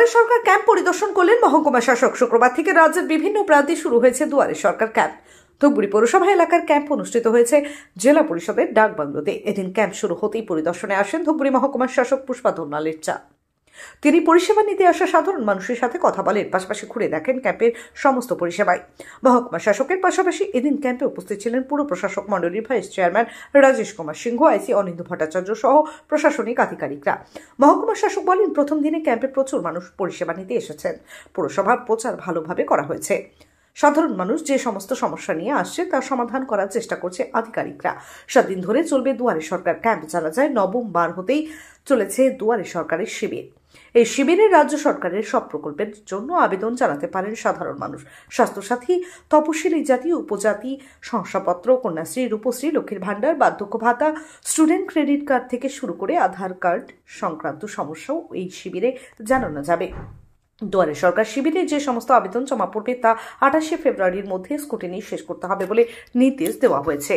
দুয়ারে সরকার ক্যাম্প পরিদর্শন করলেন মহকুমা শাসক। শুক্রবার থেকে রাজ্যের বিভিন্ন প্রান্তে শুরু হয়েছে দুয়ারে সরকার ক্যাম্প। ধূপগুড়ি পৌরসভা এলাকার ক্যাম্প অনুষ্ঠিত হয়েছে জেলা পরিষদের ডাকবাংলোতে। এদিন ক্যাম্প শুরু হতেই পরিদর্শনে আসেন ধূপগুড়ি মহকুমার শাসক পুষ্পা ধর্নালেরচা। তিনি পরিষেবা নিতে আসা সাধারণ মানুষের সাথে কথা বলেন, পাশাপাশি ঘুরে দেখেন ক্যাম্পের সমস্ত পরিষেবায়। মহকুমা শাসকের পাশাপাশি এদিন ক্যাম্পে উপস্থিত ছিলেন পুর প্রশাসক মণ্ডলীর ভাইস চেয়ারম্যান রাজেশ কুমার সিংহ, আইসি অনিন্দ্য ভট্টাচার্য সহ প্রশাসনিক আধিকারিকরা। মহকুমা শাসক বলেন, প্রথম দিনে ক্যাম্পে প্রচুর মানুষ পরিষেবা নিতে এসেছেন। পুরসভার প্রচার ভালোভাবে করা হয়েছে। সাধারণ মানুষ যে সমস্ত সমস্যা নিয়ে আসছে তার সমাধান করার চেষ্টা করছে আধিকারিকরা। 7 দিন ধরে চলবে দুয়ারে সরকার ক্যাম্প। জানা যায় নবম বার হতেই চলেছে দুয়ারে সরকারের শিবির। এই শিবিরে রাজ্য সরকারের সব প্রকল্পের জন্য আবেদন জানাতে পারেন সাধারণ মানুষ। স্বাস্থ্যসাথী, তপশিলি জাতি, উপজাতি শংসাপত্র, কন্যাশ্রী, রূপশ্রী, লক্ষ্মীর ভাণ্ডার, বার্ধক্য ভাতা, স্টুডেন্ট ক্রেডিট কার্ড থেকে শুরু করে আধার কার্ড সংক্রান্ত সমস্যাও এই শিবিরে জানানো যাবে। দুয়ারে সরকার শিবিরে যে সমস্ত আবেদন জমা পড়বে তা 28শে ফেব্রুয়ারির মধ্যে স্কুটিনি শেষ করতে হবে বলে নির্দেশ দেওয়া হয়েছে।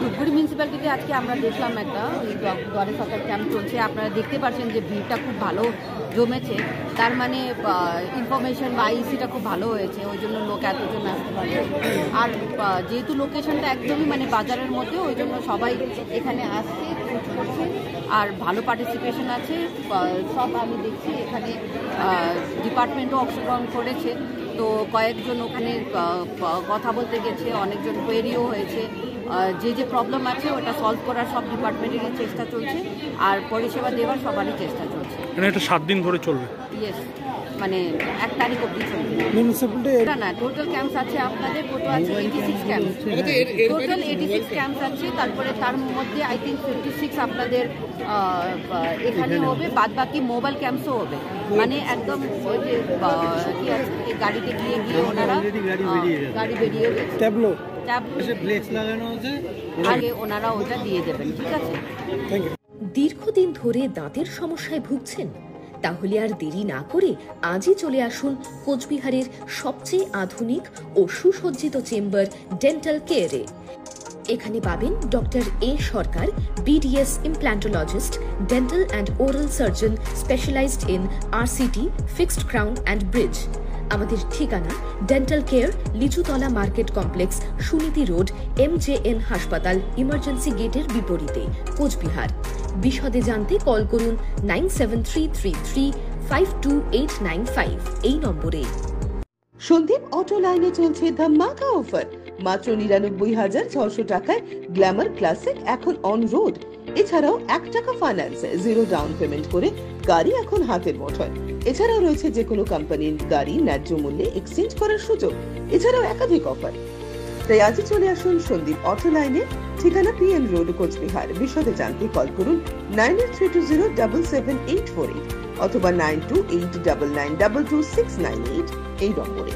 ধূপগুড়ি মিউনিসিপ্যালিটিতে আজকে আমরা দেখলাম একটা দুয়ারে সরকার ক্যাম্প চলছে। আপনারা দেখতে পাচ্ছেন যে ভিড়টা খুব ভালো জমেছে। তার মানে ইনফরমেশন বা আইসিটা খুব ভালো হয়েছে, ওই জন্য লোক এতজন আসতে পারছে। আর যেহেতু লোকেশনটা একদমই মানে বাজারের মধ্যে, ওই জন্য সবাই এখানে আসছে, করছে আর ভালো পার্টিসিপেশন আছে। সব আমি দেখছি এখানে ডিপার্টমেন্টও অংশগ্রহণ করেছে। তো কয়েকজন ওখানে কথা বলতে গেছে, অনেকজন কোয়েরিও হয়েছে। যে প্রবলেম আছে ওটা সলভ করার সব ডিপার্টমেন্টেরই চেষ্টা চলছে, আর পরিষেবা দেওয়ার সবারই চেষ্টা চলছে। এটা 7 দিন ধরে চলবে? ইয়েস, মানে 1 তারিখ অবধি চলবে। না, টোটাল ক্যাম্পস আছে আপনাদের, কত আছে? 86 ক্যাম্প, টোটাল 86 ক্যাম্পস আছে। তারপরে তার মধ্যে আই থিঙ্ক 56 আপনাদের এখানে হবে, বাদ বাকি মোবাইল ক্যাম্পসও হবে। মানে একদম ওই যে কি আছে, এই গাড়িতে গিয়ে ওনারা গাড়ি বেরিয়ে ট্যাবলো আগে ওনারা ওটা দিয়ে দেবেন। ঠিক আছে। দীর্ঘদিন ধরে দাঁতের সমস্যায় ভুগছেন? তাহলে আর দেরি না করে আজই চলে আসুন কোচবিহারের সবচেয়ে আধুনিক ও সুসজ্জিত চেম্বার ডেন্টাল কেয়ারে। এখানে পাবেন doctor A Sarkar, BDS implantologist, dental and oral surgeon specialised in RCT, fixed crown and bridge. আমাদের ঠিকানা dental care, Lichutala market complex, Suniti road, MJN হাসপাতাল ইমার্জেন্সি গেটের বিপরীতে, কোচবিহার। বিশদে জানতে কল করুন 9733352895 এই নম্বরে। সন্দীপ অটো লাইনে চলছে ধামাকা অফার। মাত্র 99,600 টাকায় গ্ল্যামার ক্লাসিক এখন অন রোড। এছাড়াও 1 টাকা ফাইন্যান্স, 0 ডাউন পেমেন্ট করে গাড়ি এখন হাতের মুঠোয়। এছাড়াও রয়েছে যে কোনো কোম্পানির গাড়ি ন্যায্য মূল্যে এক্সচেঞ্জ করার সুযোগ। এছাড়াও একাধিক অফার। তাই আজই চলে আসুন সন্দীপ অটো লাইনে, ঠিকানা PM রোড, কোচবিহার। বিশদে জানতে কল করুন 9832077848 অথবা 9289922698 এই নম্বরে।